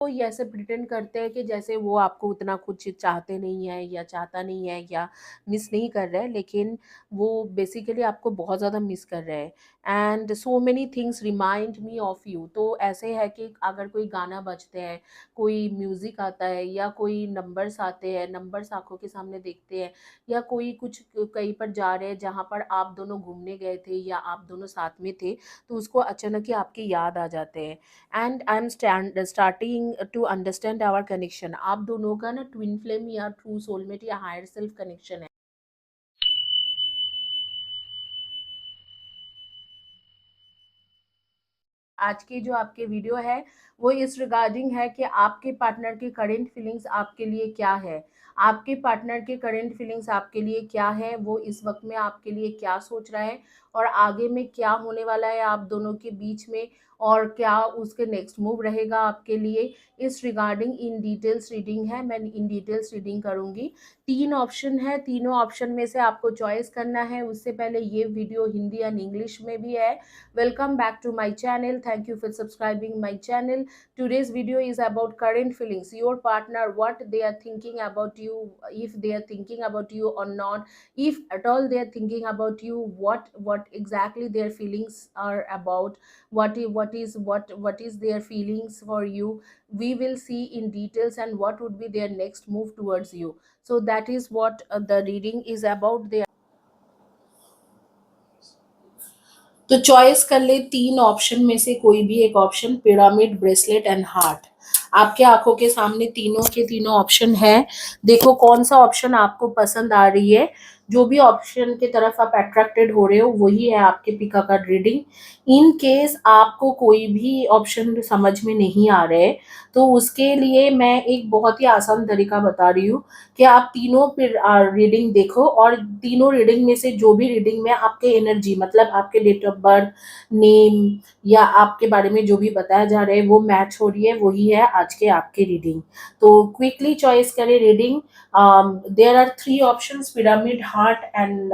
वो ये ऐसे प्रिटेंड करते हैं कि जैसे वो आपको उतना कुछ चाहते नहीं है या चाहता नहीं है या मिस नहीं कर रहे हैं, लेकिन वो बेसिकली आपको बहुत ज़्यादा मिस कर रहे हैं। And so many things remind me of you. तो ऐसे है कि अगर कोई गाना बजते हैं, कोई म्यूज़िक आता है या कोई नंबर्स आते हैं, नंबर्स आंखों के सामने देखते हैं, या कोई कुछ कहीं पर जा रहे हैं जहाँ पर आप दोनों घूमने गए थे या आप दोनों साथ में थे, तो उसको अचानक ही आपकी याद आ जाते हैं। And I am starting to understand our connection. आप दोनों का ना ट्विन फ्लेम या ट्रू सोलमेट या हायर सेल्फ कनेक्शन है। आज की जो आपके वीडियो है वो इस रिगार्डिंग है कि आपके पार्टनर की करेंट फीलिंग्स आपके लिए क्या है। आपके पार्टनर के करेंट फीलिंग्स आपके लिए क्या है, वो इस वक्त में आपके लिए क्या सोच रहा है, और आगे में क्या होने वाला है आप दोनों के बीच में, और क्या उसके नेक्स्ट मूव रहेगा आपके लिए। इस रिगार्डिंग इन डिटेल्स रीडिंग है, मैं इन डिटेल्स रीडिंग करूंगी। 3 ऑप्शन है, तीनों ऑप्शन में से आपको चॉइस करना है। उससे पहले ये वीडियो हिंदी एंड इंग्लिश में भी है। Welcome back to my channel. Thank you for subscribing my channel. Today's video is about current feelings. Your partner, what they are thinking about you, if they are thinking about you or not. If at all they are thinking about you, what exactly their feelings are about. What is their feelings for you. We will see in details, and what would be their next move towards you. So that is what the reading is about. They तो choice कर ले 3 option में से कोई भी एक option, pyramid, bracelet and heart. आपके आंखों के सामने तीनों के तीनों ऑप्शन है। देखो कौन सा ऑप्शन आपको पसंद आ रही है। जो भी ऑप्शन की तरफ आप अट्रैक्टेड हो रहे हो वही है आपके पिका कार्ड रीडिंग। इन केस आपको कोई भी ऑप्शन समझ में नहीं आ रहे, तो उसके लिए मैं एक बहुत ही आसान तरीका बता रही हूँ कि आप तीनों रीडिंग देखो, और तीनों रीडिंग में से जो भी रीडिंग में आपके एनर्जी, मतलब आपके डेट ऑफ बर्थ, नेम, या आपके बारे में जो भी बताया जा रहा है वो मैच हो रही है, वही है आज के आपके रीडिंग। तो क्विकली चॉइस करें reading. There are 3 options, pyramid, heart and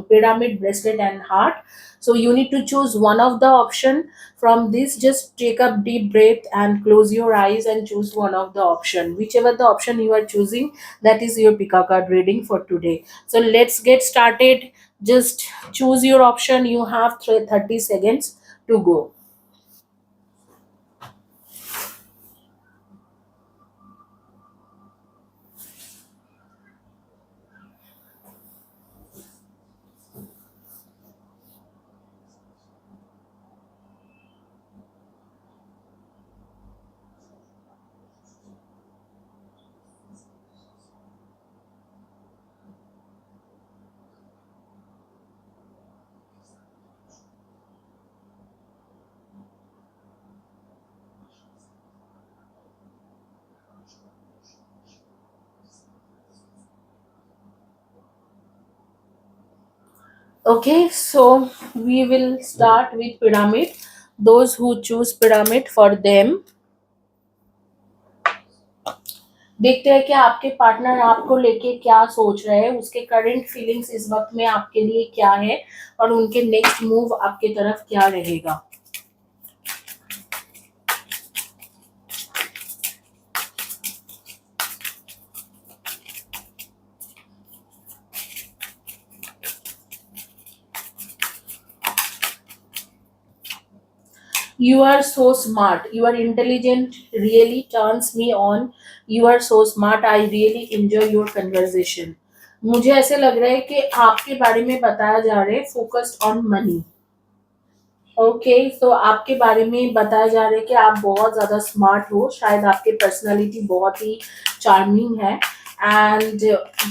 pyramid, bracelet and heart. So you need to choose one of the option from this. Just take a deep breath and close your eyes and choose one of the option. Whichever the option you are choosing, that is your pick card reading for today. So let's get started. Just choose your option. You have 30 seconds to go. Okay, so we will start with pyramid. Those who choose pyramid, for them, देखते हैं कि आपके partner आपको लेके क्या सोच रहे हैं, उसके करंट फीलिंग्स इस वक्त में आपके लिए क्या है, और उनके नेक्स्ट मूव आपके तरफ क्या रहेगा। You are so smart. You are intelligent. Really turns me on. You are so smart. I really enjoy your conversation. मुझे ऐसे लग रहा है कि आपके बारे में बताया जा रहा है फोकस्ड ऑन मनी। ओके, तो आपके बारे में बताया जा रहा है कि आप बहुत ज़्यादा स्मार्ट हो, शायद आपकी पर्सनालिटी बहुत ही चार्मिंग है। एंड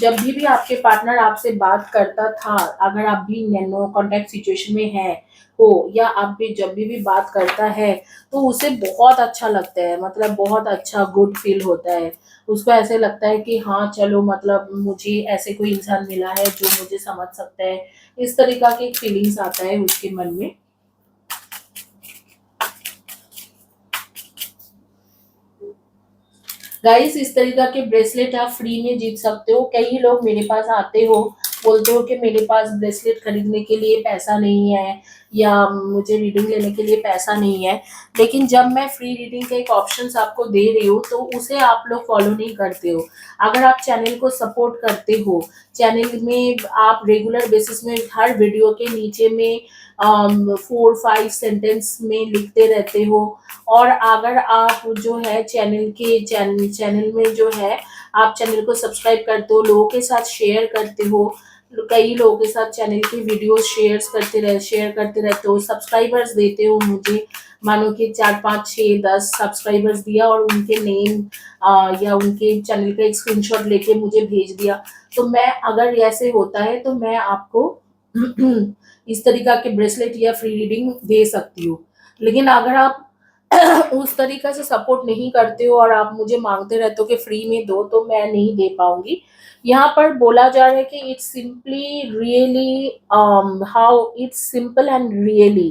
जब भी आपके पार्टनर आपसे बात करता था, अगर आप भी नो कॉन्टैक्ट सिचुएशन में है हो, या आप भी जब भी बात करता है, तो उसे बहुत अच्छा लगता है, मतलब बहुत अच्छा गुड फील होता है। उसको ऐसे लगता है कि हाँ चलो, मतलब मुझे ऐसे कोई इंसान मिला है जो मुझे समझ सकता है। इस तरीका की फीलिंग्स आता है उसके मन में। गाइस, इस तरीका के ब्रेसलेट आप फ्री में जीत सकते हो। कई लोग मेरे पास आते हो, बोलते हो कि मेरे पास ब्रेसलेट खरीदने के लिए पैसा नहीं है या मुझे रीडिंग लेने के लिए पैसा नहीं है, लेकिन जब मैं फ्री रीडिंग का एक ऑप्शंस आपको दे रही हूँ तो उसे आप लोग फॉलो नहीं करते हो। अगर आप चैनल को सपोर्ट करते हो, चैनल में आप रेगुलर बेसिस में हर वीडियो के नीचे में 4-5 सेंटेंस में लिखते रहते हो, और अगर आप जो है चैनल में जो है आप चैनल को सब्सक्राइब करते हो, लोगों के साथ शेयर करते हो, कई लोगों के साथ चैनल की वीडियो शेयर करते रहते हो, सब्सक्राइबर्स देते हो मुझे, मानो कि 4-5-6-10 सब्सक्राइबर्स दिया और उनके नेम या उनके चैनल का एक स्क्रीनशॉट लेके मुझे भेज दिया, तो मैं अगर ऐसे होता है तो मैं आपको इस तरीका के ब्रेसलेट या फ्री रीडिंग दे सकती हूँ। लेकिन अगर आप उस तरीका से सपोर्ट नहीं करते हो और आप मुझे मांगते रहते हो कि फ्री में दो, तो मैं नहीं दे पाऊंगी। यहाँ पर बोला जा रहा है कि it's simply really how it's simple and really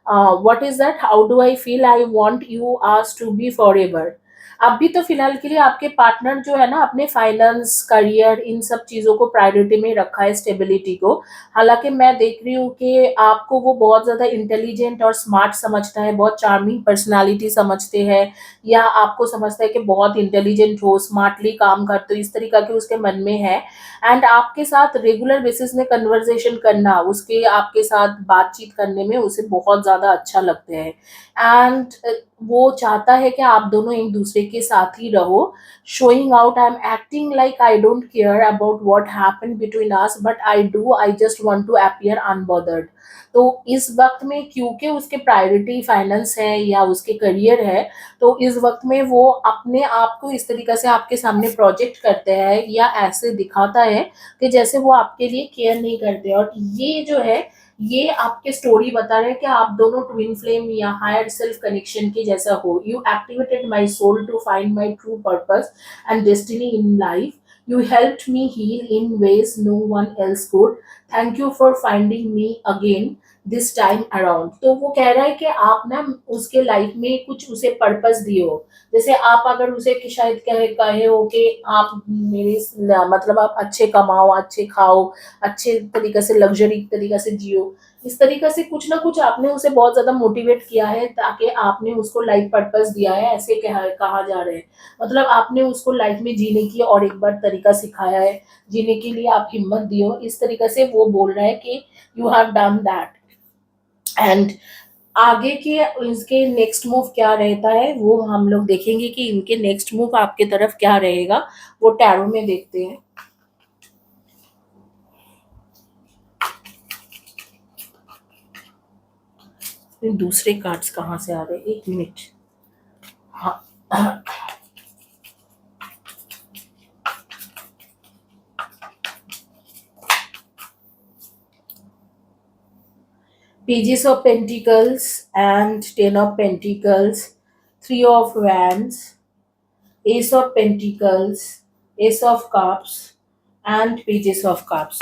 what is that, how do I feel, I want you us to be forever. अभी तो फिलहाल के लिए आपके पार्टनर जो है ना अपने फाइनेंस करियर इन सब चीज़ों को प्रायोरिटी में रखा है, स्टेबिलिटी को। हालांकि मैं देख रही हूँ कि आपको वो बहुत ज़्यादा इंटेलिजेंट और स्मार्ट समझता है, बहुत चार्मिंग पर्सनालिटी समझते हैं, या आपको समझता है कि बहुत इंटेलिजेंट हो, स्मार्टली काम करते हो, इस तरीका के उसके मन में है। एंड आपके साथ रेगुलर बेसिस में कन्वर्सेशन करना, उसके आपके साथ बातचीत करने में उसे बहुत ज़्यादा अच्छा लगता है। एंड वो चाहता है कि आप दोनों एक दूसरे के साथ ही रहो। showing out, I'm acting like I don't care about what happened between us, but I do, I just want to appear unbothered। तो इस वक्त में क्योंकि उसके प्रायोरिटी फाइनेंस है या उसके करियर है, तो इस वक्त में वो अपने आप को इस तरीके से आपके सामने प्रोजेक्ट करते हैं या ऐसे दिखाता है कि जैसे वो आपके लिए केयर नहीं करते। और ये जो है, ये आपके स्टोरी बता रहे हैं कि आप दोनों ट्विन फ्लेम या हायर सेल्फ कनेक्शन के जैसा हो। You activated my soul to find my true purpose and destiny in life. You helped me heal in ways no one else could. Thank you for finding me again this time around। तो वो कह रहा है कि आप ना उसके life में कुछ उसे पर्पस दिए हो। जैसे आप अगर उसे कि शायद कहे हो कि आप मेरे मतलब आप अच्छे कमाओ, अच्छे खाओ, अच्छे तरीके से लग्जरी तरीके से जियो, इस तरीके से कुछ ना कुछ आपने उसे बहुत ज्यादा मोटिवेट किया है, ताकि आपने उसको लाइफ पर्पस दिया है, ऐसे कहा जा रहा है। मतलब आपने उसको लाइफ में जीने की और एक बार तरीका सिखाया है, जीने के लिए आप हिम्मत दियो, इस तरीके से वो बोल रहा है कि you have done that. And आगे के इसके नेक्स्ट मूव क्या रहता है वो हम लोग देखेंगे कि इनके नेक्स्ट मूव आपके तरफ क्या रहेगा, वो टैरो में देखते हैं। दूसरे कार्ड्स कहाँ से आ रहे हैं, एक मिनट। हाँ, Pages of Pentacles and Ten of Pentacles, Three of Wands, Ace of Pentacles, Ace of Cups and Pages of Cups।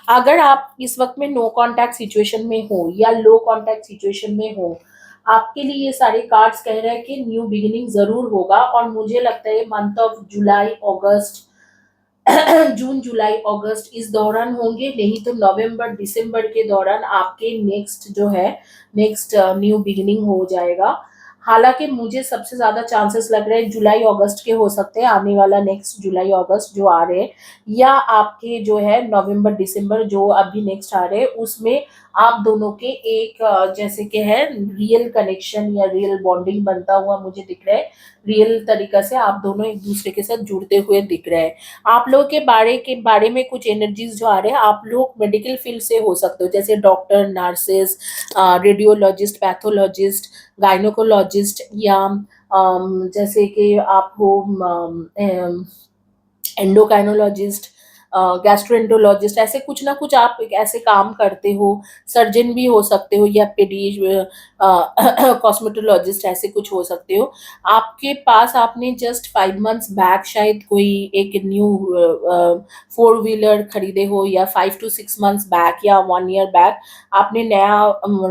अगर आप इस वक्त में नो कांटेक्ट सिचुएशन में हो या लो कांटेक्ट सिचुएशन में हो, आपके लिए ये सारे कार्ड्स कह रहे हैं कि न्यू बिगिनिंग जरूर होगा। और मुझे लगता है मंथ ऑफ जुलाई अगस्त जून जुलाई अगस्त इस दौरान होंगे, नहीं तो नवंबर दिसंबर के दौरान आपके नेक्स्ट जो है नेक्स्ट न्यू बिगिनिंग हो जाएगा। हालांकि मुझे सबसे ज्यादा चांसेस लग रहे हैं जुलाई अगस्त के हो सकते हैं, आने वाला नेक्स्ट जुलाई अगस्त जो आ रहे हैं, या आपके जो है नवंबर दिसंबर जो अभी नेक्स्ट आ रहे हैं, उसमें आप दोनों के एक जैसे कि है रियल कनेक्शन या रियल बॉन्डिंग बनता हुआ मुझे दिख रहा है। रियल तरीका से आप दोनों एक दूसरे के साथ जुड़ते हुए दिख रहे हैं। आप लोगों के बारे में कुछ एनर्जीज जो आ रहे हैं, आप लोग मेडिकल फील्ड से हो सकते हो, जैसे doctor, nurses, radiologist, pathologist, gynaecologist, या जैसे कि आप हो एंडोकाइनोलॉजिस्ट, गैस्ट्रोएंटरोलॉजिस्ट, ऐसे कुछ ना कुछ आप ऐसे काम करते हो। सर्जन भी हो सकते हो या कॉस्मेटोलॉजिस्ट, ऐसे कुछ हो सकते हो। आपके पास आपने जस्ट 5 मंथ्स बैक शायद कोई एक न्यू 4 व्हीलर खरीदे हो, या 5 to 6 मंथ्स बैक या 1 ईयर बैक आपने नया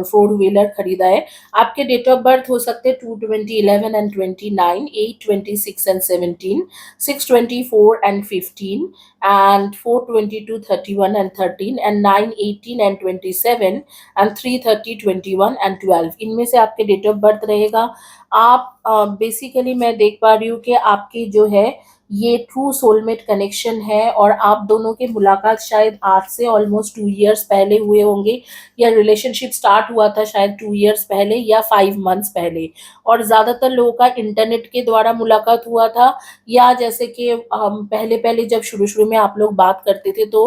4 व्हीलर खरीदा है। आपके डेट ऑफ बर्थ हो सकते हैं 2/20, 11 and 29, 8, 26 and 17, 6, 24 and 15, and 4:22, 31 and 13 and 9, 18 and 27 and 3:30, 21 and 12, इनमें से आपके डेट ऑफ बर्थ रहेगा। आप बेसिकली मैं देख पा रही हूँ कि आपकी जो है ये ट्रू सोलमेट कनेक्शन है, और आप दोनों की मुलाकात शायद आज से ऑलमोस्ट 2 इयर्स पहले हुए होंगे, या रिलेशनशिप स्टार्ट हुआ था शायद 2 इयर्स पहले या 5 मंथ्स पहले। और ज़्यादातर लोगों का इंटरनेट के द्वारा मुलाकात हुआ था, या जैसे कि हम पहले पहले जब शुरू शुरू में आप लोग बात करते थे तो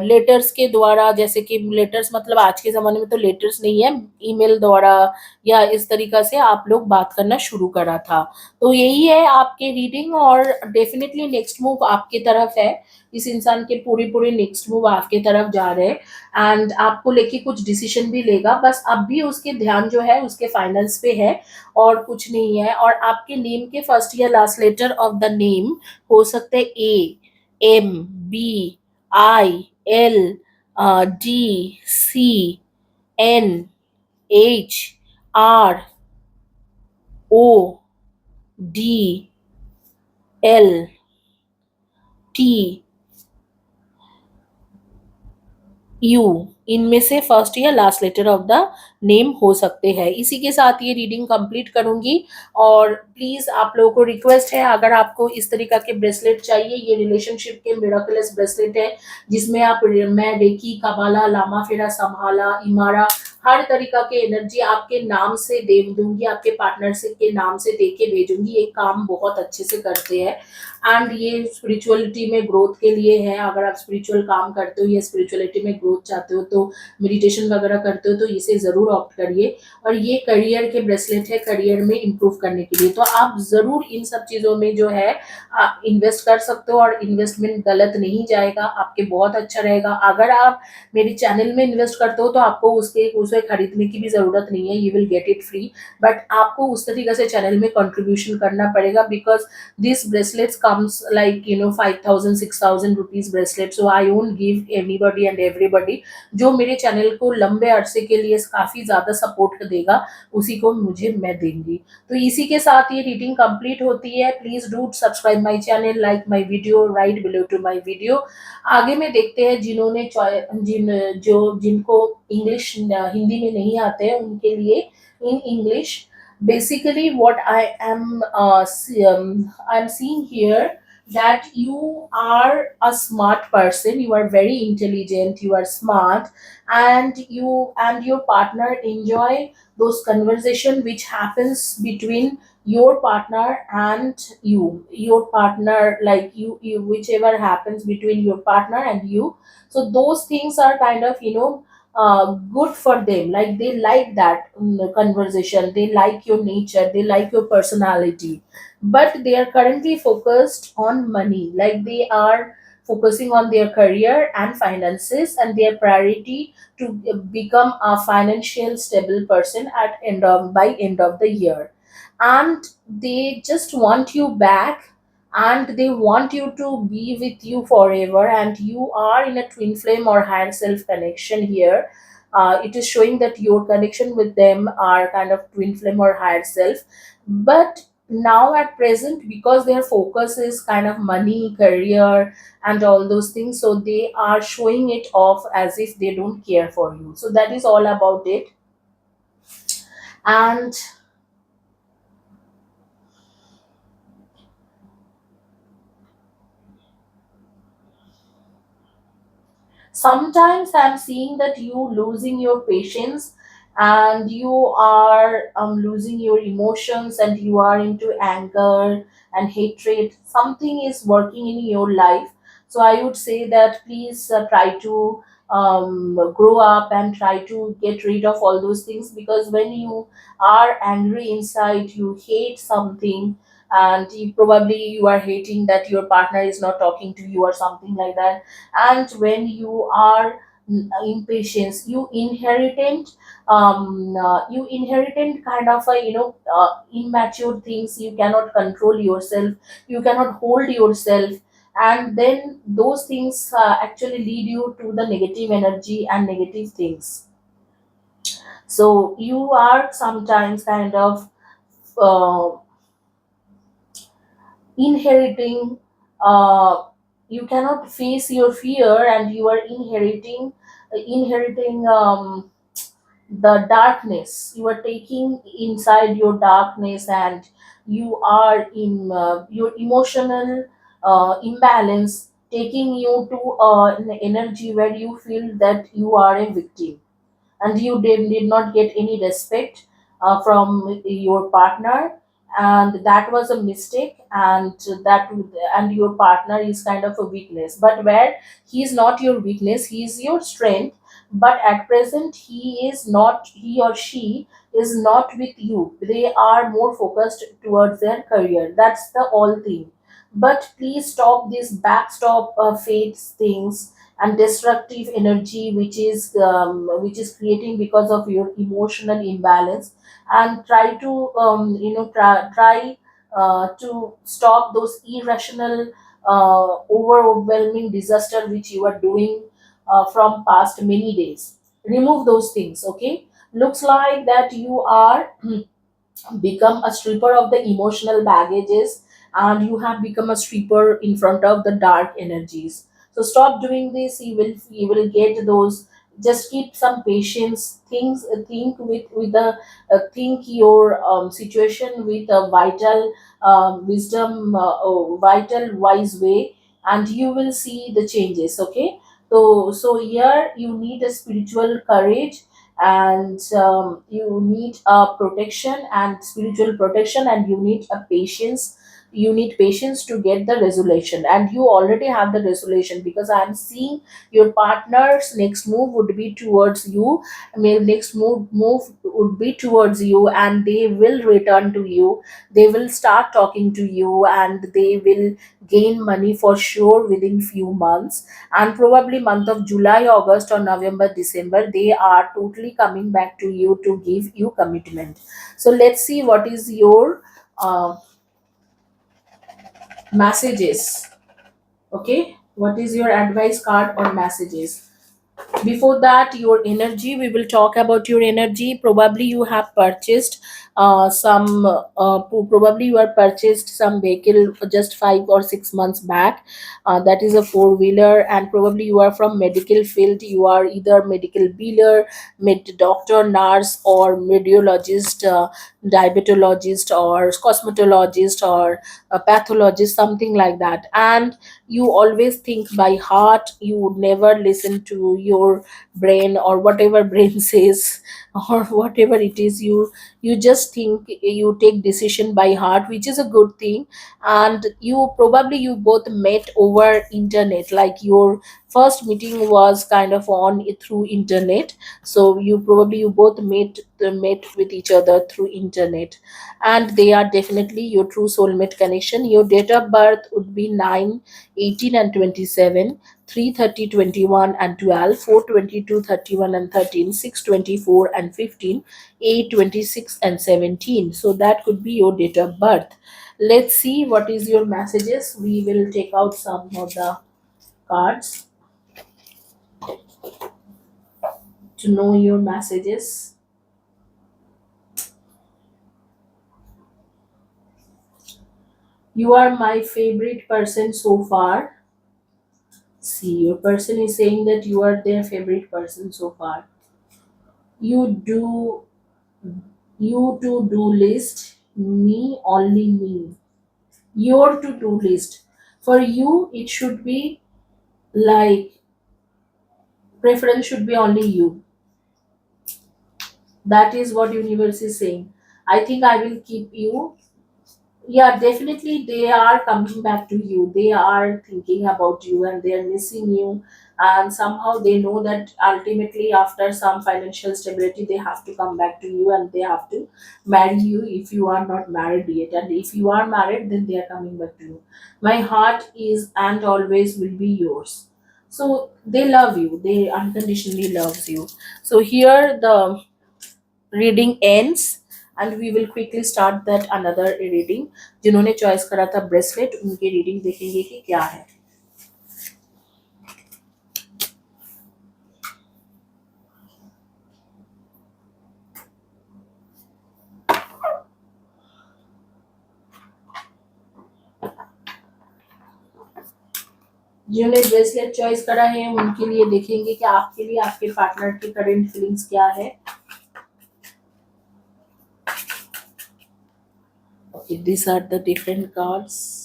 लेटर्स के द्वारा, जैसे कि लेटर्स मतलब आज के ज़माने में तो लेटर्स नहीं है, ईमेल द्वारा या इस तरीका से आप लोग बात करना शुरू करा था। तो यही है आपके रीडिंग, और डेफिनेटली नेक्स्ट मूव आपकी तरफ है। इस इंसान के पूरे पूरे नेक्स्ट मूव आपके तरफ जा रहे हैं, एंड आपको लेके कुछ डिसीजन भी लेगा, बस अब भी उसके ध्यान जो है उसके फाइनेंस पे है और कुछ नहीं है। और आपके नेम के फर्स्ट या last letter of the name हो सकते A, M, B, I, L, D, C, N, H, R, O, D, L, T, U, इनमें से फर्स्ट या last letter of the name हो सकते हैं। इसी के साथ ये रीडिंग कंप्लीट करूंगी, और प्लीज आप लोगों को रिक्वेस्ट है, अगर आपको इस तरीका के ब्रेसलेट चाहिए, ये रिलेशनशिप के मिराकलस ब्रेसलेट है जिसमें आप मैं रेकी, कबाला, लामा फेरा, संभाला, इमारा, हर तरीका के एनर्जी आपके नाम से दे दूंगी, आपके पार्टनर से के नाम से दे के भेजूंगी। ये काम बहुत अच्छे से करते हैं, एंड ये स्पिरिचुअलिटी में ग्रोथ के लिए है। अगर आप स्पिरिचुअल काम करते हो या स्पिरिचुअलिटी में ग्रोथ चाहते हो तो मेडिटेशन वगैरह करते हो तो इसे ज़रूर ऑप्ट करिए। और ये करियर के ब्रेसलेट है, करियर में इम्प्रूव करने के लिए, तो आप ज़रूर इन सब चीज़ों में जो है इन्वेस्ट कर सकते हो, और इन्वेस्टमेंट गलत नहीं जाएगा, आपके बहुत अच्छा रहेगा। अगर आप मेरे चैनल में इन्वेस्ट करते हो तो आपको उसे खरीदने की भी ज़रूरत नहीं है, you will get it free. But आपको उस तरीके से चैनल में कंट्रीब्यूशन करना पड़ेगा, because these bracelets comes like 5,000 6,000 rupees bracelet, so I won't give anybody and everybody। जो मेरे चैनल को लंबे अरसे के लिए काफी ज्यादा सपोर्ट देगा उसी को मुझे मैं दूंगी। तो इसी के साथ ये रीडिंग कंप्लीट होती है। Please do subscribe my channel, like my video, right below to my video. आगे में देखते हैं जिन्होंने जिनको इंग्लिश हिंदी में नहीं आते हैं उनके लिए in English. Basically what I'm seeing here, that you are a smart person, you are very intelligent, you are smart, and you and your partner enjoy those conversation which happens between your partner and your partner, like you whichever happens between your partner and you. So those things are kind of good for them, like they like that conversation, they like your nature, they like your personality. But they are currently focused on money, like they are focusing on their career and finances, and their priority to become a financial stable person at end of by end of the year. And they just want you back, and they want you to be with you forever, and you are in a twin flame or higher self connection here. It is showing that your connection with them are kind of twin flame or higher self. But now at present, because their focus is kind of money, career, and all those things, so they are showing it off as if they don't care for you. So that is all about it. And sometimes I'm seeing that you losing your patience, and you are losing your emotions, and you are into anger and hatred. Something is working in your life. So I would say that please try to grow up and try to get rid of all those things, because when you are angry inside, you hate something, and you are hating that your partner is not talking to you or something like that. And when you are impatience, you inherited kind of a immature things. You cannot control yourself, you cannot hold yourself, and then those things actually lead you to the negative energy and negative things. So you are sometimes kind of uh, inheriting uh, you cannot face your fear, and you are inheriting the darkness. You are taking inside your darkness, and you are in your emotional imbalance, taking you to an energy where you feel that you are a victim, and you did not get any respect from your partner, and that was a mistake, and that and your partner is kind of a weakness, but where he is not your weakness, he is your strength. But at present he or she is not with you, they are more focused towards their career. That's the all thing. But please stop this backstop fate things and destructive energy which is creating because of your emotional imbalance, and try to try to stop those irrational overwhelming disaster which you are doing from past many days. Remove those things, okay? Looks like that you are become a stripper of the emotional baggages, and you have become a stripper in front of the dark energies. So stop doing this. You will get those. Just keep some patience. Things think with the think your situation with a vital wisdom, vital wise way, and you will see the changes, okay? So here you need a spiritual courage, and you need a protection and spiritual protection, and you need a patience. You need patience to get the resolution, and you already have the resolution, because I'm seeing your partner's next move would be towards you. Next move would be towards you, and they will return to you. They will start talking to you, and they will gain money for sure within few months, and probably month of July, August, or November, December, they are totally coming back to you to give you commitment. So let's see what is your uh, messages. Okay, what is your advice card or messages? Before that, your energy, we will talk about your energy. Probably you have purchased probably you have purchased some vehicle just 5 or 6 months back. That is a four-wheeler, and probably you are from medical field. You are either medical biller, doctor, nurse, or radiologist, diabetologist, or cosmetologist, or a pathologist, something like that. And you always think by heart, you would never listen to your brain, or whatever brain says, or whatever it is, you just think, you take decision by heart, which is a good thing. And you both met over internet, like your first meeting was kind of on through internet. So you both met with each other through internet, and they are definitely your true soulmate connection. Your date of birth would be 9, 18, and 27, 3, 30, 21, and 12, 4, 22, 31, and 13, 6, 24, and 15, 8, 26, and 17. So that could be your date of birth. Let's see what is your messages. We will take out some of the cards to know your messages. You are my favorite person so far. See, your person is saying that you are their favorite person so far. You do you to do list, me, only me. Your to do list. For you, it should be like preference should be only you. That is what universe is saying. I think I will keep you. Yeah, definitely they are coming back to you. They are thinking about you, and they are missing you. And somehow they know that ultimately, after some financial stability, they have to come back to you, and they have to marry you if you are not married yet. And if you are married, then they are coming back to you. My heart is and always will be yours. So they love you, they unconditionally loves you. So here the reading ends, and we will quickly start that another reading. जिन्होंने choice करा था bracelet, उनकी reading देखेंगे कि क्या है. जिन्होंने bracelet choice करा है उनके लिए देखेंगे कि आपके लिए आपके पार्टनर की करंट फीलिंग्स क्या है। Okay, this are the different cards.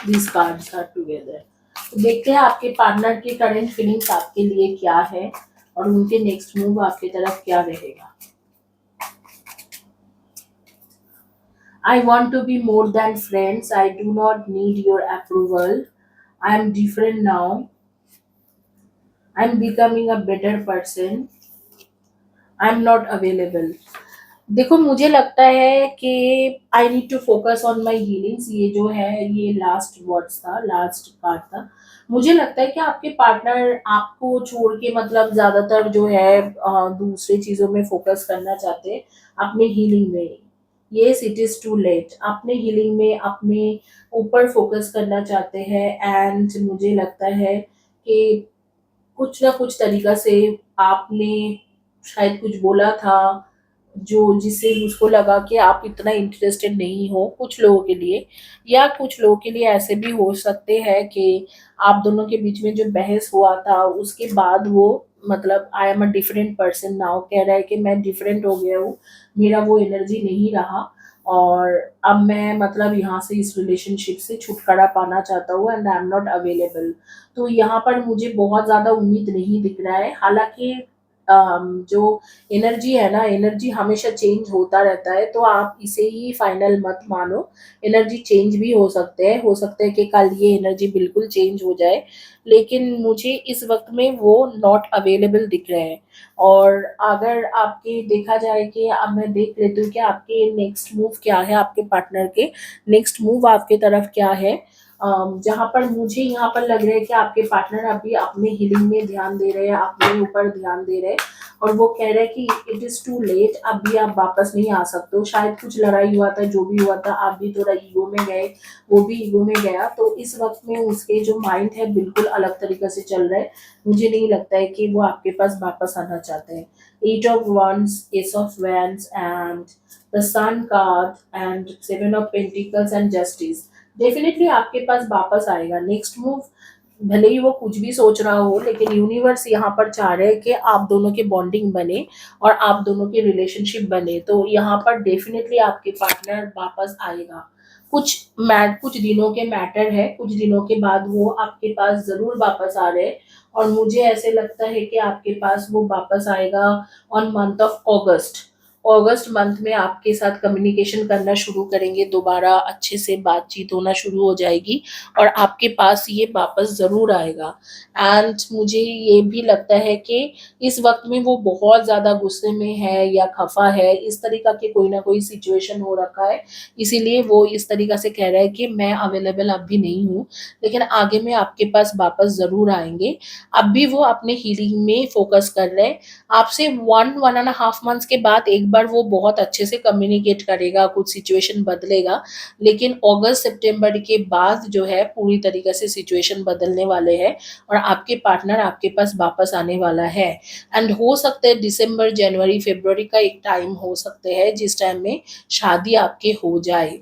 These cards are together। तो देखते हैं आपके पार्टनर की करंट फीलिंग्स आपके लिए क्या है और उनके नेक्स्ट मूव आपकी तरफ क्या रहेगा। I want to be more than friends. I do not need your approval. I am different now. I am becoming a better person. I am not available। देखो मुझे लगता है कि I need to focus on my healings, ये जो है ये last words था, लास्ट पार्ट था। मुझे लगता है कि आपके पार्टनर आपको छोड़ के मतलब ज्यादातर जो है दूसरे चीजों में फोकस करना चाहते हैं, अपने हीलिंग में। Yes, it is too late. अपने हीलिंग में अपने ऊपर फोकस करना चाहते हैं। एंड मुझे लगता है कि कुछ ना कुछ तरीका से आपने शायद कुछ बोला था जो जिससे उसको लगा कि आप इतना इंटरेस्टेड नहीं हो कुछ लोगों के लिए। या कुछ लोगों के लिए ऐसे भी हो सकते हैं कि आप दोनों के बीच में जो बहस हुआ था उसके बाद वो मतलब I am a different person now कह रहा है कि मैं डिफरेंट हो गया हूँ, मेरा वो एनर्जी नहीं रहा और अब मैं मतलब यहाँ से इस रिलेशनशिप से छुटकारा पाना चाहता हूँ and I am not available. तो यहाँ पर मुझे बहुत ज़्यादा उम्मीद नहीं दिख रहा है। हालाँकि जो एनर्जी है ना, एनर्जी हमेशा चेंज होता रहता है, तो आप इसे ही फाइनल मत मानो। एनर्जी चेंज भी हो सकते हैं, हो सकता है कि कल ये एनर्जी बिल्कुल चेंज हो जाए, लेकिन मुझे इस वक़्त में वो नॉट अवेलेबल दिख रहे हैं। और अगर आपके देखा जाए कि अब मैं देख लेती हूँ कि आपके नेक्स्ट मूव क्या है, आपके पार्टनर के नेक्स्ट मूव आपके तरफ क्या है। जहाँ पर मुझे यहाँ पर लग रहा है कि आपके पार्टनर अभी अपने हीलिंग में ध्यान दे रहे हैं, अपने ऊपर ध्यान दे रहे हैं और वो कह रहे हैं कि इट इज़ टू लेट, अब भी आप वापस नहीं आ सकते हो। शायद कुछ लड़ाई हुआ था, जो भी हुआ था, आप भी थोड़ा ईगो में गए, वो भी ईगो में गया, तो इस वक़्त में उसके जो माइंड है बिल्कुल अलग तरीके से चल रहा है। मुझे नहीं लगता है कि वो आपके पास वापस आना चाहते हैं। 8 of wands, ace of wands and the sun card and 7 of pentacles and justice. Definitely आपके पास वापस आएगा। नेक्स्ट मूव भले ही वो कुछ भी सोच रहा हो, लेकिन यूनिवर्स यहाँ पर चाह रहे हैं कि आप दोनों की बॉन्डिंग बने और आप दोनों की रिलेशनशिप बने। तो यहाँ पर डेफिनेटली आपके पार्टनर वापस आएगा। कुछ दिनों के मैटर है, कुछ दिनों के बाद वो आपके पास ज़रूर वापस आ रहे हैं और मुझे ऐसे लगता है कि आपके पास वो वापस आएगा on month of August. August month में आपके साथ कम्युनिकेशन करना शुरू करेंगे, दोबारा अच्छे से बातचीत होना शुरू हो जाएगी और आपके पास ये वापस ज़रूर आएगा। एंड मुझे ये भी लगता है कि इस वक़्त में वो बहुत ज़्यादा गुस्से में है या खफ़ा है, इस तरीक़ा की कोई ना कोई सिचुएशन हो रखा है, इसीलिए वो इस तरीक़ा से कह रहा है कि मैं अवेलेबल अब भी नहीं हूँ, लेकिन आगे में आपके पास वापस ज़रूर आएँगे। अब भी वो अपने हीलिंग में फ़ोकस कर रहे हैं। आपसे 1 एंड हाफ मंथ्स के बाद एक बार वो बहुत अच्छे से कम्युनिकेट करेगा, कुछ सिचुएशन बदलेगा, लेकिन अगस्त सितंबर के बाद जो है पूरी तरीके से सिचुएशन बदलने वाले हैं और आपके पार्टनर आपके पास वापस आने वाला है। एंड हो सकता है दिसंबर, जनवरी, फरवरी का एक टाइम हो सकते हैं जिस टाइम में शादी आपके हो जाए।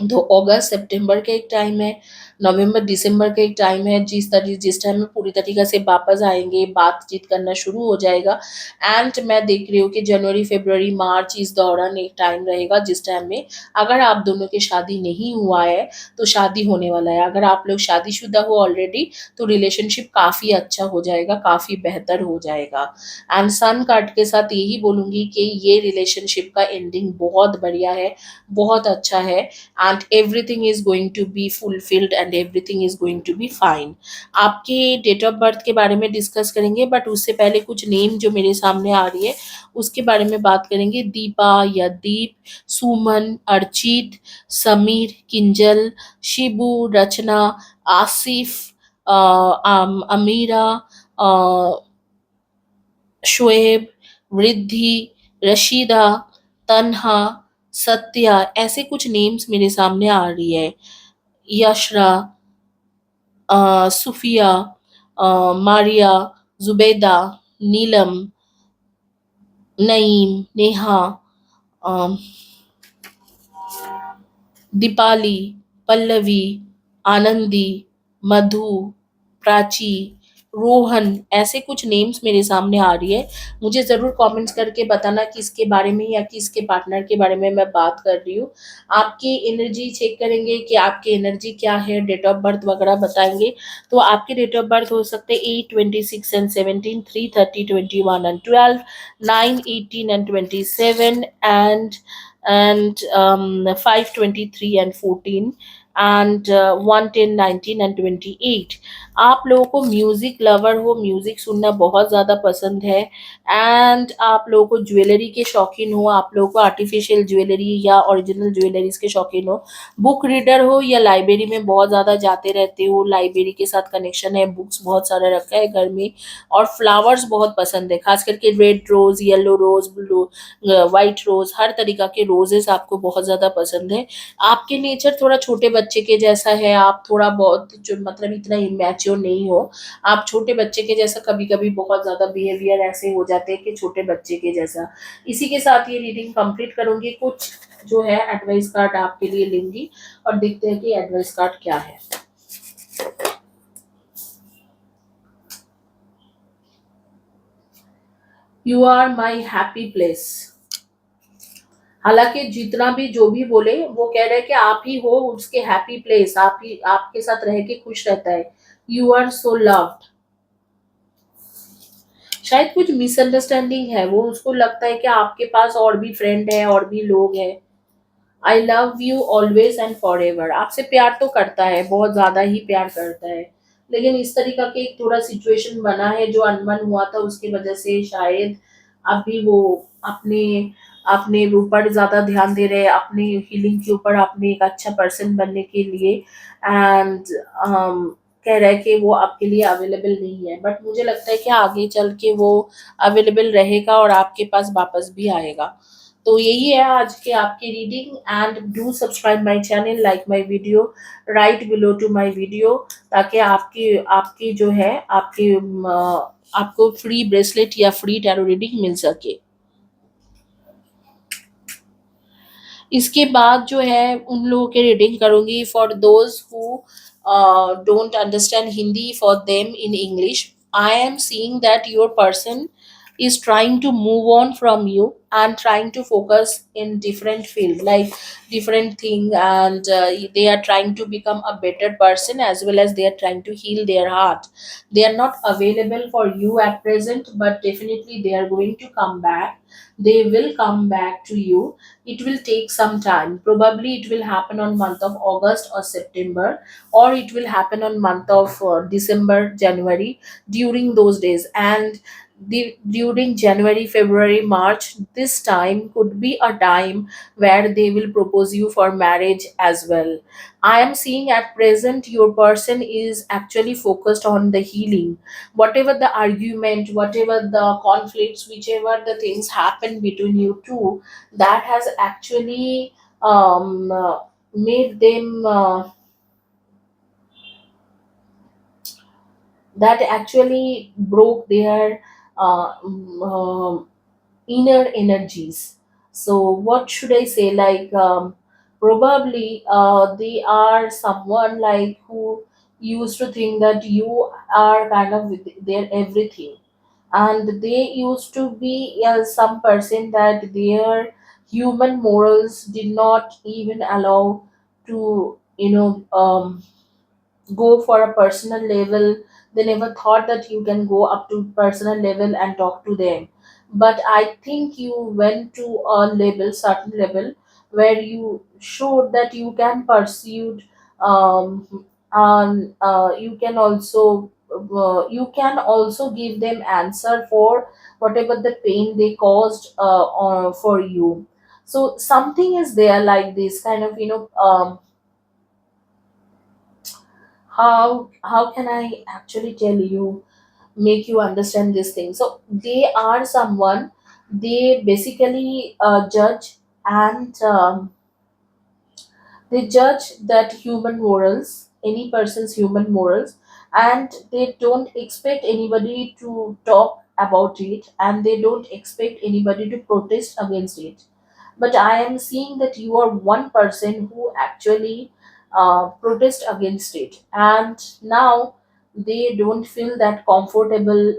तो अगस्त सितंबर का एक टाइम है, नवंबर दिसंबर का एक टाइम है, जिस टाइम में पूरी तरीके से वापस आएँगे, बातचीत करना शुरू हो जाएगा। एंड मैं देख रही हूँ कि जनवरी, फरवरी, मार्च इस दौरान एक टाइम रहेगा जिस टाइम में अगर आप दोनों की शादी नहीं हुआ है, तो शादी होने वाला है। अगर आप लोग शादीशुदा हो ऑलरेडी, तो रिलेशनशिप काफ़ी अच्छा हो जाएगा, काफ़ी बेहतर हो जाएगा। एंड सन कार्ड के साथ यही बोलूँगी कि ये रिलेशनशिप का एंडिंग बहुत बढ़िया है, बहुत अच्छा है and everything is going to be fulfilled and everything is going to be fine। आपके डेट ऑफ बर्थ के बारे में डिस्कस करेंगे, बट उससे पहले कुछ नेम जो मेरे सामने आ रही है उसके बारे में बात करेंगे। दीपा या दीप, सुमन, अर्चित, समीर, किंजल, शिबू, रचना, आसिफ, अमीरा, शोएब, रिद्धि, रशीदा, तन्हा, सत्या, ऐसे कुछ नेम्स मेरे सामने आ रही है। यशरा, Sufia, Maria, Zubeda, Neelam, Naeem, Neha, um, Deepali, Pallavi, Anandi, मधु, प्राची, रोहन, ऐसे कुछ नेम्स मेरे सामने आ रही है। मुझे ज़रूर कमेंट्स करके बताना किसके बारे में या किसके पार्टनर के बारे में मैं बात कर रही हूँ। आपकी एनर्जी चेक करेंगे कि आपकी एनर्जी क्या है, डेट ऑफ बर्थ वगैरह बताएंगे। तो आपके डेट ऑफ बर्थ हो सकते हैं 8, 26 and 17, 3, 30, 21 and 12, 9, 18 and 27 and 5, 23 and 14 and 1, 10, 19 and 28। आप लोगों को म्यूजिक लवर हो, म्यूजिक सुनना बहुत ज़्यादा पसंद है एंड आप लोगों को ज्वेलरी के शौकीन हो, आप लोगों को आर्टिफिशियल ज्वेलरी या ओरिजिनल ज्वेलरीज के शौकीन हो, बुक रीडर हो या लाइब्रेरी में बहुत ज़्यादा जाते रहते हो, लाइब्रेरी के साथ कनेक्शन है, बुक्स बहुत सारा रखा है घर में, और फ्लावर्स बहुत पसंद है, खास करके रेड रोज, येलो रोज, ब्लू, वाइट रोज, हर तरीका के रोजेस आपको बहुत ज़्यादा पसंद है। आपके नेचर थोड़ा छोटे बच्चे के जैसा है, आप थोड़ा बहुत जो मतलब इतना इमेच्योर नहीं हो, आप छोटे बच्चे के जैसा, कभी कभी बहुत ज़्यादा बिहेवियर ऐसे हो जाते हैं कि छोटे बच्चे के जैसा। इसी के साथ ये रीडिंग कंप्लीट करूंगी, कुछ जो है एडवाइस कार्ड आपके लिए लूंगी और देखते हैं कि एडवाइस कार्ड क्या है। You are my happy place. हालांकि जितना भी जो भी बोले वो कह रहे हैं कि आप ही हो उसके हैप्पी प्लेस, आप ही आपके साथ रह के खुश रहता है। You are so loved. शायद कुछ मिसअंडरस्टैंडिंग है, वो उसको लगता है कि आपके पास और भी फ्रेंड है और भी लोग हैं। I love you always and for ever. आपसे प्यार तो करता है, बहुत ज्यादा ही प्यार करता है, लेकिन इस तरीका के एक थोड़ा सिचुएशन बना है जो अनबन हुआ था, उसकी वजह से शायद अभी वो अपने अपने ऊपर ज्यादा ध्यान दे रहे हैं, अपने हीलिंग के ऊपर, अपने एक अच्छा पर्सन बनने के लिए। एंड कह रहा है कि वो आपके लिए अवेलेबल नहीं है, बट मुझे लगता है कि आगे चल के वो अवेलेबल रहेगा और आपके पास वापस भी आएगा। तो यही है आज के आपकी reading and do subscribe my channel, like my video, right below to my video, ताकि आपकी आपकी जो है आपकी आपको फ्री ब्रेसलेट या फ्री टैरो रीडिंग मिल सके। इसके बाद जो है उन लोगों के रीडिंग करूंगी for those who don't understand Hindi, for them in English. I am seeing that your person is trying to move on from you and trying to focus in different field, like different thing, and they are trying to become a better person, as well as they are trying to heal their heart. They are not available for you at present, but definitely they are going to come back. They will come back to you. It will take some time, probably it will happen on month of August or September, or it will happen on month of December, January, during those days. And during January, February, March, this time could be a time where they will propose you for marriage as well. I am seeing at present your person is actually focused on the healing. Whatever the argument, whatever the conflicts, whichever the things happen between you two, that has actually made them that actually broke their inner energies. So what should I say, like probably they are someone like who used to think that you are kind of with their everything, and they used to be some person that their human morals did not even allow to go for a personal level. They never thought that you can go up to personal level and talk to them. But I think you went to a level, certain level, where you showed that you can pursue, and you can also give them answer for whatever the pain they caused for you. So something is there like this kind of, how can I actually tell you, make you understand this thing. So they are someone, they basically judge, and they judge that human morals, any person's human morals, and they don't expect anybody to talk about it, and they don't expect anybody to protest against it. But I am seeing that you are one person who actually protest against it, and now they don't feel that comfort level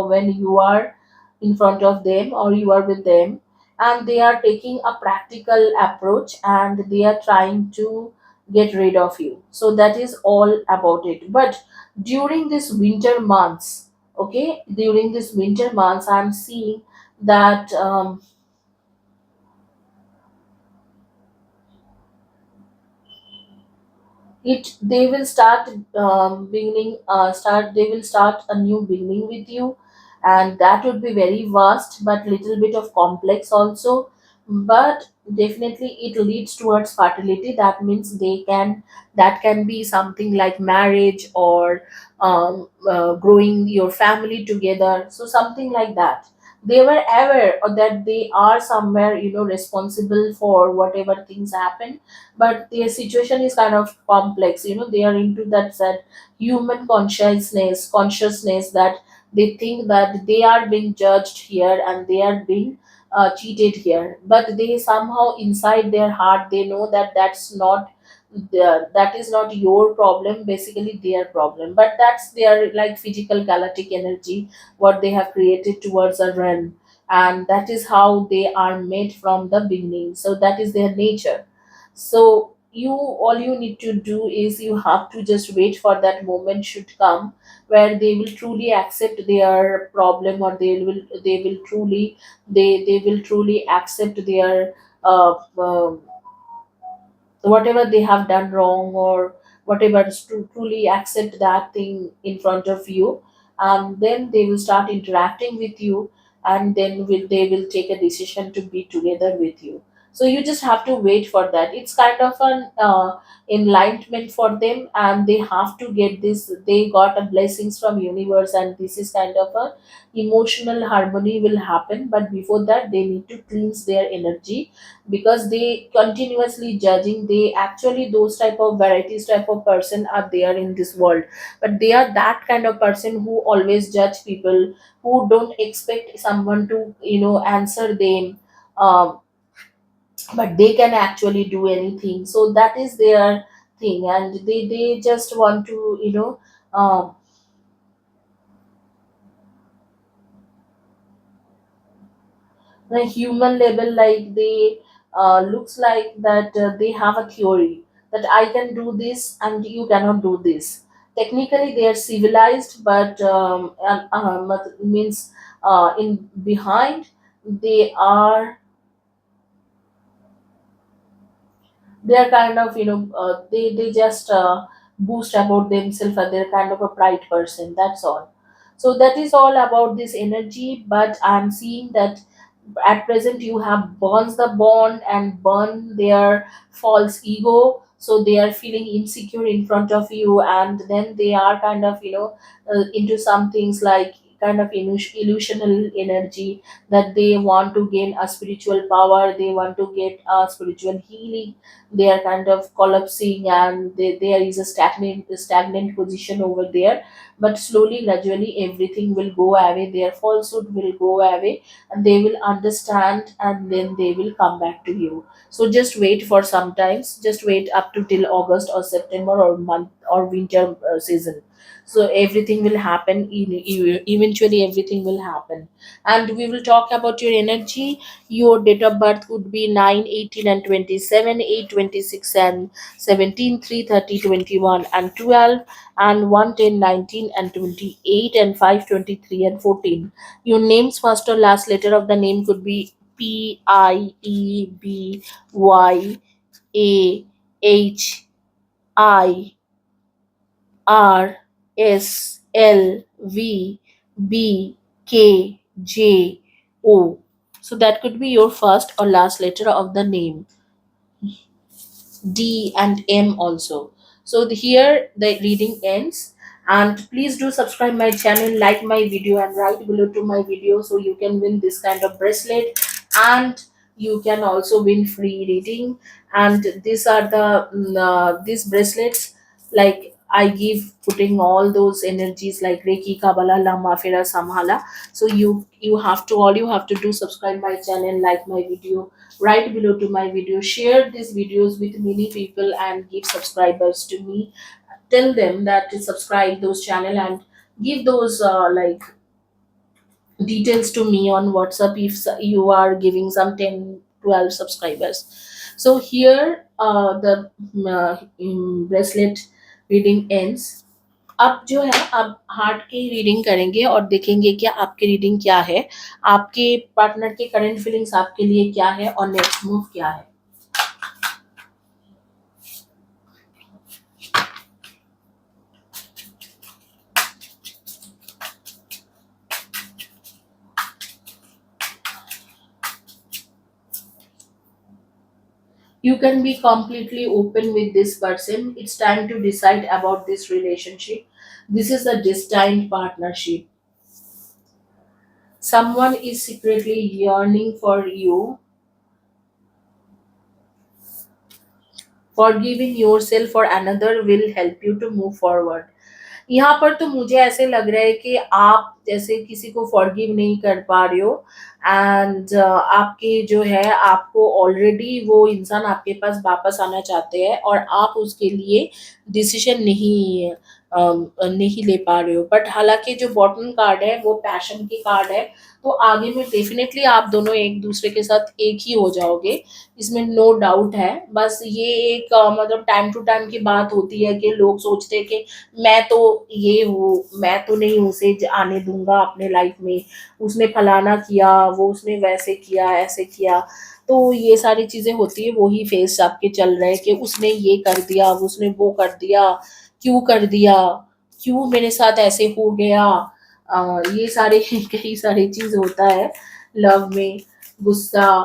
when you are in front of them or you are with them, and they are taking a practical approach and they are trying to get rid of you. So that is all about it. But during this winter months, okay, during this winter months, I'm seeing that it they will start beginning start they will start a new beginning with you, and that would be very vast but little bit of complex also. But definitely it leads towards fertility. That means that can be something like marriage or growing your family together, so something like that. They were aware of that they are somewhere, responsible for whatever things happen, but their situation is kind of complex. They are into that human consciousness that they think that they are being judged here and they are being cheated here, but they somehow inside their heart they know that that is not your problem, basically their problem. But that's their like physical galactic energy what they have created towards a realm, and that is how they are made from the beginning, so that is their nature. So all you need to do is you have to just wait for that moment should come where they will truly accept their problem, or they will truly accept their uh, uh, whatever they have done wrong, or whatever is to truly accept that thing in front of you, and then they will start interacting with you, and then they will take a decision to be together with you. So you just have to wait for that. It's kind of an enlightenment for them, and they have to get this. They got a blessings from universe, and this is kind of a emotional harmony will happen. But before that they need to cleanse their energy, because they continuously judging. They actually those type of varieties type of person are there in this world, but they are that kind of person who always judge people, who don't expect someone to answer them, um, but they can actually do anything. So that is their thing, and they just want to um, the human level, like they looks like that they have a theory that I can do this and you cannot do this. Technically they are civilized, but means in behind they are they're kind of they just boost about themselves, and they're kind of a pride person, that's all. So that is all about this energy. But I'm seeing that at present you have burns the bond and burn their false ego, so they are feeling insecure in front of you, and then they are kind of into some things like kind of illusional energy, that they want to gain a spiritual power, they want to get a spiritual healing. They are kind of collapsing, and there is a stagnant position over there. But slowly gradually everything will go away, their falsehood will go away, and they will understand, and then they will come back to you. So just wait for some times, just wait up to till August or September or month or winter season. So everything will happen eventually everything will happen. And we will talk about your energy. Your date of birth would be 9, 18, and 27, 8, 26, and 17, 3, 30, 21, and 12, and 1, 10, 19, and 28, and 5, 23, and 14. Your name's first or last letter of the name could be PieibywysLVBKJO. So that could be your first or last letter of the name. D and M also. So here the reading ends. And please do subscribe my channel, like my video, and write below to my video so you can win this kind of bracelet. And you can also win free reading. And these are these bracelets, like I give putting all those energies like Reiki, Kabbalah, Lama, Fera, Samhala. So you have to, all you have to do, subscribe my channel, like my video, right below to my video, share these videos with many people and give subscribers to me. Tell them that to subscribe those channel and give those details to me on WhatsApp if you are giving some 10-12 subscribers. So here bracelet reading ends. अब जो है, अब heart की reading करेंगे और देखेंगे कि आपकी रीडिंग क्या है, आपके पार्टनर के करंट फीलिंग्स आपके लिए क्या है और नेक्स्ट मूव क्या है. You can be completely open with this person. It's time to decide about this relationship. This is a destined partnership. Someone is secretly yearning for you. Forgiving yourself for another will help you to move forward. यहाँ पर तो मुझे ऐसे लग रहा है कि आप जैसे किसी को फॉरगिव नहीं कर पा रहे हो, एंड आपके जो है, आपको ऑलरेडी वो इंसान आपके पास वापस आना चाहते हैं और आप उसके लिए डिसीजन नहीं ले पा रहे हो. बट हालांकि जो बॉटम कार्ड है वो पैशन की कार्ड है, तो आगे में डेफिनेटली आप दोनों एक दूसरे के साथ एक ही हो जाओगे, इसमें नो डाउट है. बस ये एक मतलब टाइम टू टाइम की बात होती है कि लोग सोचते हैं कि मैं तो ये हूँ, मैं तो नहीं उसे आने दूंगा अपने लाइफ में, उसने फलाना किया, वो उसने वैसे किया, ऐसे किया. तो ये सारी चीजें होती है, वही फेस आपके चल रहे हैं कि उसने ये कर दिया, उसने वो कर दिया, क्यों कर दिया, क्यों मेरे साथ ऐसे हो गया. ये सारे कई सारी चीज होता है लव में, गुस्सा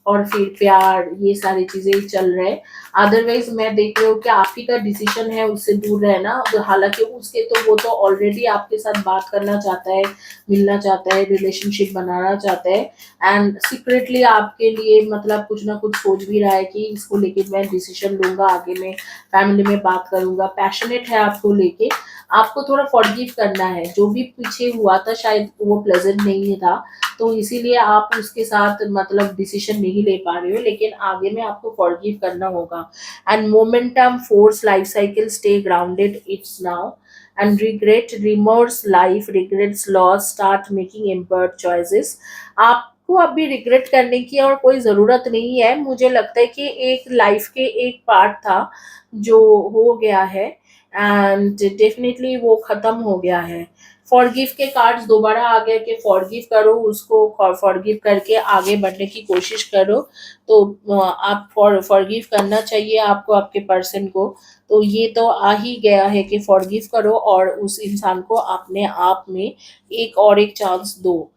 और फिर प्यार, ये सारी चीजें चल रहे हैं. अदरवाइज मैं देख रही हूँ कि आप ही का डिसीजन है उससे दूर रहना. हालांकि उसके तो, वो तो ऑलरेडी आपके साथ बात करना चाहता है, मिलना चाहता है, रिलेशनशिप बनाना चाहता है, एंड सीक्रेटली आपके लिए मतलब कुछ ना कुछ सोच भी रहा है कि इसको लेके मैं डिसीजन लूंगा, आगे में फैमिली में बात करूंगा. पैशनेट है आपको लेके. आपको थोड़ा फॉरगिव करना है, जो भी पीछे हुआ था शायद वो प्लेजेंट नहीं था, तो इसीलिए आप उसके साथ मतलब डिसीजन नहीं ले पा रहे हो, लेकिन आगे में आपको फॉरगिव करना होगा. And momentum force life cycle stay grounded it's now. And regret remorse life regrets loss start making import choices. आपको अभी रिग्रेट करने की और कोई ज़रूरत नहीं है. मुझे लगता है कि एक लाइफ के एक पार्ट था जो हो गया है, एंड डेफिनेटली वो ख़त्म हो गया है. फॉरगिव के कार्ड्स दोबारा आ गए कि फॉरगिव करो उसको, फॉरगिव करके आगे बढ़ने की कोशिश करो. तो आप फॉरगिव करना चाहिए आपको, आपके पर्सन को. तो ये तो आ ही गया है कि फॉरगिव करो और उस इंसान को अपने आप में एक और एक चांस दो.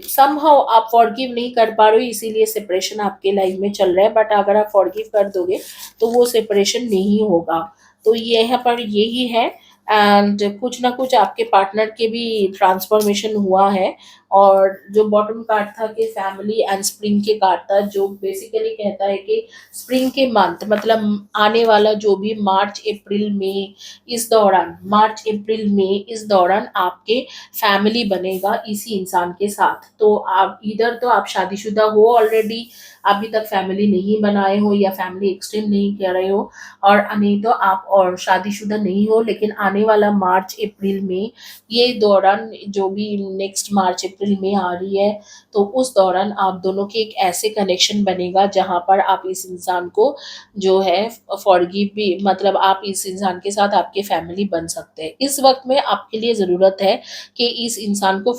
समहाउ आप फॉरगिव नहीं कर पा रहे हो, इसीलिए सेपरेशन आपके लाइफ में चल रहा है. बट अगर आप फॉरगिव कर दोगे तो वो सेपरेशन नहीं होगा. तो ये यहाँ पर यही है. एंड कुछ ना कुछ आपके पार्टनर के भी ट्रांसफॉर्मेशन हुआ है. और जो बॉटम कार्ड था कि फैमिली एंड स्प्रिंग के कार्ड था, जो बेसिकली कहता है कि स्प्रिंग के मंथ मतलब आने वाला जो भी मार्च अप्रैल मई, इस दौरान मार्च अप्रैल मई इस दौरान आपके फैमिली बनेगा इसी इंसान के साथ. तो आप इधर तो आप शादीशुदा हो ऑलरेडी, अभी तक फैमिली नहीं बनाए हो या फैमिली एक्सटेंड नहीं कर रहे हो, और नहीं तो आप और शादीशुदा नहीं हो, लेकिन आने वाला मार्च अप्रैल में, ये दौरान जो भी नेक्स्ट मार्च अप्रैल में आ रही है, तो उस दौरान आप दोनों के एक ऐसे कनेक्शन बनेगा जहाँ पर आप इस इंसान को जो है फॉरगिव भी, मतलब आप इस इंसान के साथ आपके फैमिली बन सकते हैं. इस वक्त में आपके लिए ज़रूरत है कि इस इंसान को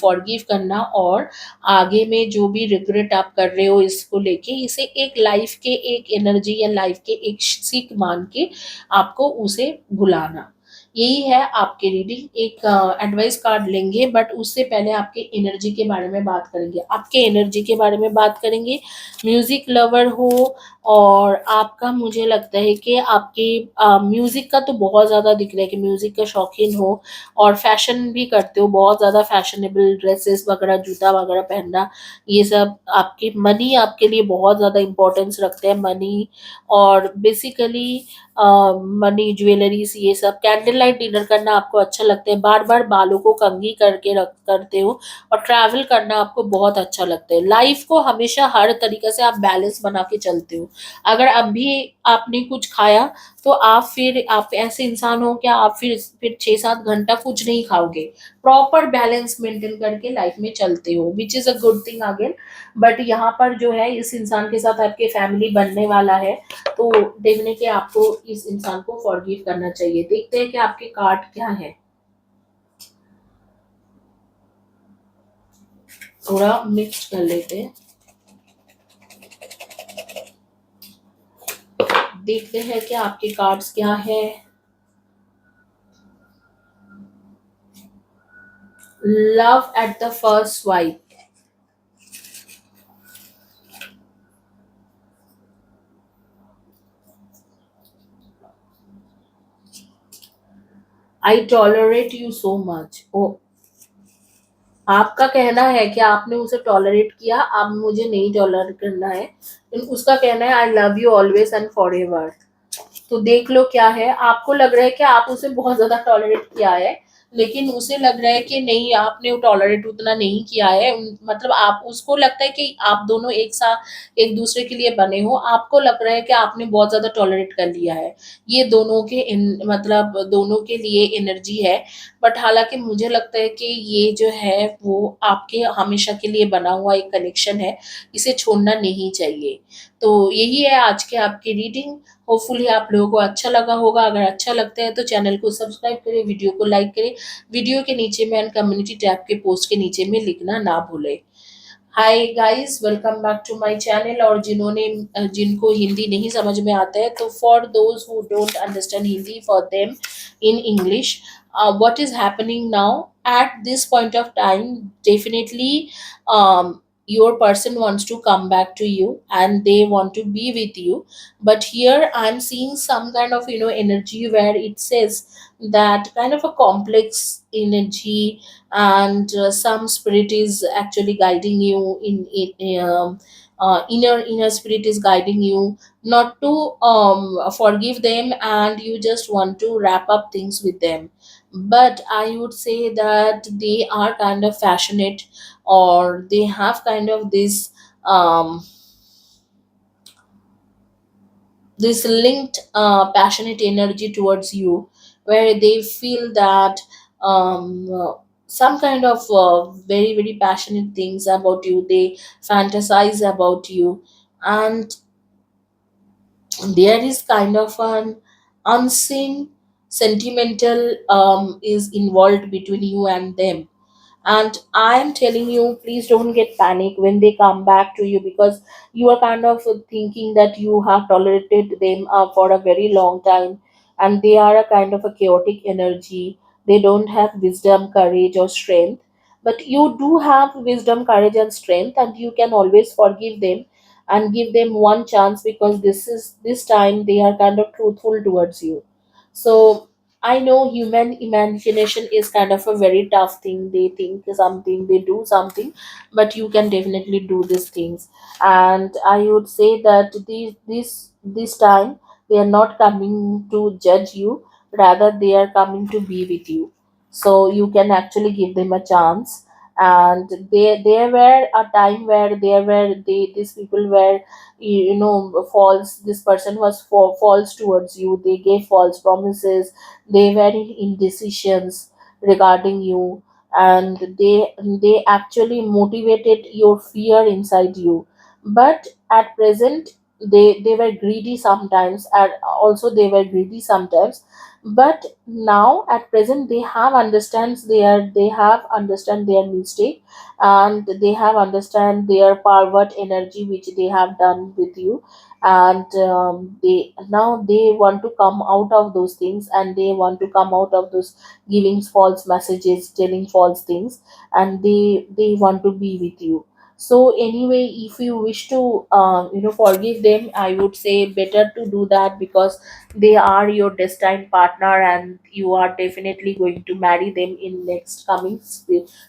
फॉरगिव करना, और आगे में जो भी रिग्रेट आप कर रहे हो इसको लेके, इसे एक लाइफ के एक एनर्जी या लाइफ के एक सीख मान के आपको उसे भुलाना. यही है आपकी रीडिंग. एक एडवाइस कार्ड लेंगे, बट उससे पहले आपके एनर्जी के बारे में बात करेंगे. आपके एनर्जी के बारे में बात करेंगे. म्यूजिक लवर हो और आपका मुझे लगता है कि आपके म्यूज़िक का तो बहुत ज़्यादा दिख रहा है कि म्यूज़िक का शौकीन हो और फैशन भी करते हो, बहुत ज़्यादा फैशनेबल ड्रेसेस वगैरह, जूता वगैरह पहनना, ये सब आपके मनी आपके लिए बहुत ज़्यादा इम्पोर्टेंस रखते हैं, मनी और बेसिकली मनी, ज्वेलरीज़, ये सब। कैंडल लाइट डिनर करना आपको अच्छा लगता है, बार-बार बालों को कंघी करके रख करते हो और ट्रैवल करना आपको बहुत अच्छा लगता है। लाइफ़ को हमेशा हर तरीके से आप बैलेंस बना के चलते हो। अगर अभी आपने कुछ खाया तो आप ऐसे इंसान हो क्या आप फिर 6-7 घंटा कुछ नहीं खाओगे। प्रॉपर बैलेंस मेंटेन करके लाइफ में चलते हो, which is a good thing again. But यहाँ पर जो है इस इंसान के साथ आपके फैमिली बनने वाला है, तो डेफिनेटली आपको इस इंसान को फॉरगिव करना चाहिए। देखते हैं कि आपके कार्ड क्या है। थोड़ा मिक्स कर लेते हैं, देखते हैं कि आपके कार्ड्स क्या है। Love at the first swipe. I tolerate you so much. ओ, आपका कहना है कि आपने उसे टॉलरेट किया, अब मुझे नहीं टॉलरेट करना है। लेकिन उसका कहना है I love you always and for ever. तो देख लो क्या है। आपको लग रहा है कि आप उसे बहुत ज्यादा टॉलरेट किया है, लेकिन उसे लग रहा है कि नहीं, आपने टॉलरेट उतना नहीं किया है। मतलब आप, उसको लगता है कि आप दोनों एक साथ एक दूसरे के लिए बने हो, आपको लग रहा है कि आपने बहुत ज्यादा टॉलरेट कर लिया है। ये दोनों के मतलब दोनों के लिए एनर्जी है। बट हालांकि मुझे लगता है कि ये जो है वो आपके हमेशा के लिए बना हुआ एक कनेक्शन है, इसे छोड़ना नहीं चाहिए। तो यही है आज के आपकी रीडिंग। होपफुली आप लोगों को अच्छा लगा होगा। अगर अच्छा लगता है तो चैनल को सब्सक्राइब करें, वीडियो को लाइक करें, वीडियो के नीचे में एंड कम्युनिटी टैब के पोस्ट के नीचे में लिखना ना भूलें। Hi guys, welcome back to my channel. और जिनको हिंदी नहीं समझ में आता है, तो for those who don't understand Hindi, for them in English, what is happening now at this point of time, definitely um, your person wants to come back to you and they want to be with you. But here I'm seeing some kind of energy where it says that kind of a complex energy, and some spirit is actually guiding you inner spirit is guiding you not to forgive them, and you just want to wrap up things with them. But I would say that they are kind of passionate, or they have kind of this linked passionate energy towards you, where they feel that some kind of very very passionate things about you, they fantasize about you, and there is kind of an unseen sentimental is involved between you and them. And I'm telling you, please don't get panic when they come back to you, because you are kind of thinking that you have tolerated them for a very long time, and they are a kind of a chaotic energy. They don't have wisdom, courage, or strength. But you do have wisdom, courage, and strength, and you can always forgive them and give them one chance, because this time they are kind of truthful towards you. So I know human imagination is kind of a very tough thing. They think something, they do something, but you can definitely do these things. And I would say that this time they are not coming to judge you, rather they are coming to be with you. So you can actually give them a chance. And there were a time where these people were, false. This person was false towards you. They gave false promises. They were in indecisions regarding you, and they actually motivated your fear inside you. But at present, they were greedy sometimes, and also they were greedy sometimes. But now at present they have understand their mistake, and they have understand their pervert energy which they have done with you. And they want to come out of those things, and they want to come out of those giving false messages, telling false things, and they want to be with you. So anyway, if you wish to forgive them, I would say better to do that, because they are your destined partner and you are definitely going to marry them in next coming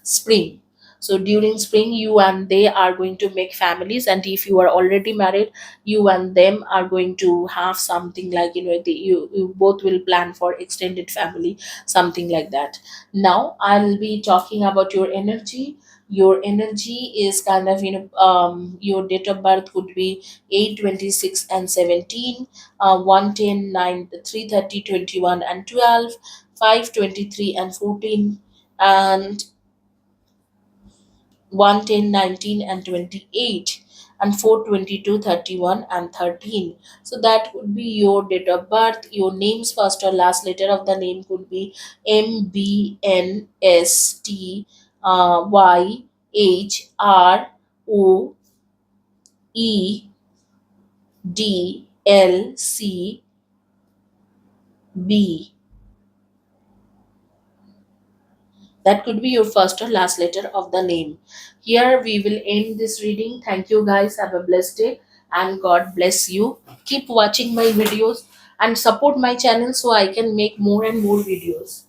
spring. So during spring, you and they are going to make families, and if you are already married, you and them are going to have something like, you both will plan for extended family, something like that. Now I'll be talking about your energy. Your energy is kind of, your date of birth could be 8, 26 and 17, 110, 9, 3:30, 21 and 12, 5:23 and 14, and 110, 19 and 28, and 4:22, 31 and 13. So that could be your date of birth. Your name's first or last letter of the name could be MBNSTYHROEDLCB. That could be your first or last letter of the name. Here we will end this reading. Thank you guys. Have a blessed day and God bless you. Keep watching my videos and support my channel so I can make more and more videos.